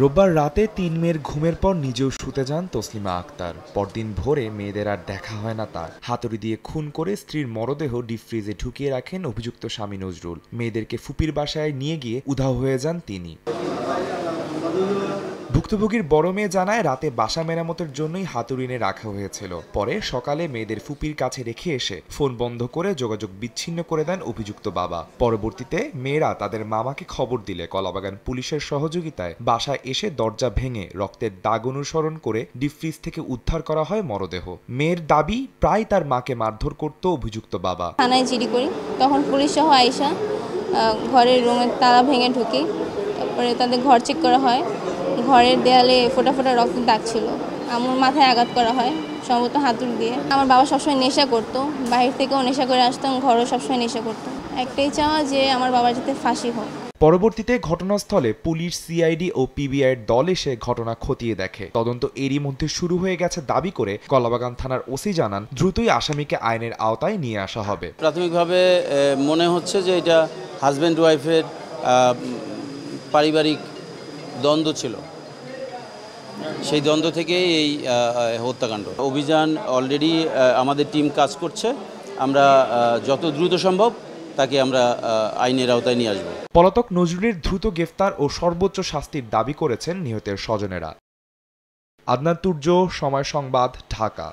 রোববার রাতে ৩ মেয়ের ঘুমের পর নিজেও শুতে যান তসলিমা আক্তার। পরদিন ভোরে মেয়েদের আর দেখা হয় না তার। হাতুড়ি দিয়ে খুন করে স্ত্রীর মরদেহ ডিপ ফ্রিজে ঢুকিয়ে রাখেন অভিযুক্ত স্বামী নজরুল। মেয়েদেরকে ফুপির বাসায় নিয়ে গিয়ে উধাও হয়ে যান তিনি। ভুক্তভোগীর বড় মেয়ে জানায় রাতে বাসা মেরামতের জন্যই হাতুড়ি এনে রাখা হয়েছিল। পরে সকালে মেয়েদের ফুপির কাছে রেখে এসে ফোন বন্ধ করে যোগাযোগ বিচ্ছিন্ন করে দেন অভিযুক্ত বাবা। পরবর্তীতে মেয়েরা তাদের মামাকে খবর দিলে কলাবাগান পুলিশের সহযোগিতায় বাসায় এসে দরজা ভেঙে রক্তের দাগ অনুসরণ করে ডিপ ফ্রিজ থেকে উদ্ধার করা হয় মরদেহ। মেয়ের দাবি প্রায় তার মাকে মারধর করত অভিযুক্ত বাবা। থানায় জিডি করি, তখন পুলিশ সহ আইসা ঘরের রুমের তালা ভেঙে ঢুকি। তারপরে তাদের ঘর চেক করা হয়, ঘরের দেয়ালে ফোটা ফোটা রক্তের দাগ ছিল। আমার মাথায় আঘাত করা হয় সম্ভবত হাতুড়ি দিয়ে। আমার বাবা সবসময় নেশা করতো, বাহির থেকেও নেশা করে আসতাম, ঘরেও সবসময় নেশা করতো। একটাই চাওয়া যে আমার বাবার যাতে ফাঁসি হোক। পরবর্তীতে ঘটনাস্থলে পুলিশ, সিআইডি ও পিবিআইয়ের দল এসে ঘটনা খতিয়ে দেখে। তদন্ত এরই মধ্যে শুরু হয়ে গেছে দাবি করে কলাবাগান থানার ওসি জানান, দ্রুতই আসামিকে আইনের আওতায় নিয়ে আসা হবে। প্রাথমিকভাবে মনে হচ্ছে যে এটা হাজব্যান্ড ওয়াইফের পারিবারিক দ্বন্দ্ব ছিল, সেই দ্বন্দ্ব থেকে এই হত্যাকাণ্ড। অভিযান অলরেডি আমাদের টিম কাজ করছে। আমরা যত দ্রুত সম্ভব তাকে আমরা আইনের আওতায় নিয়ে আসব। পলাতক নজরুলের দ্রুত গ্রেফতার ও সর্বোচ্চ শাস্তির দাবি করেছেন নিহতের স্বজনেরা। আদনান তুর্য, সময় সংবাদ, ঢাকা।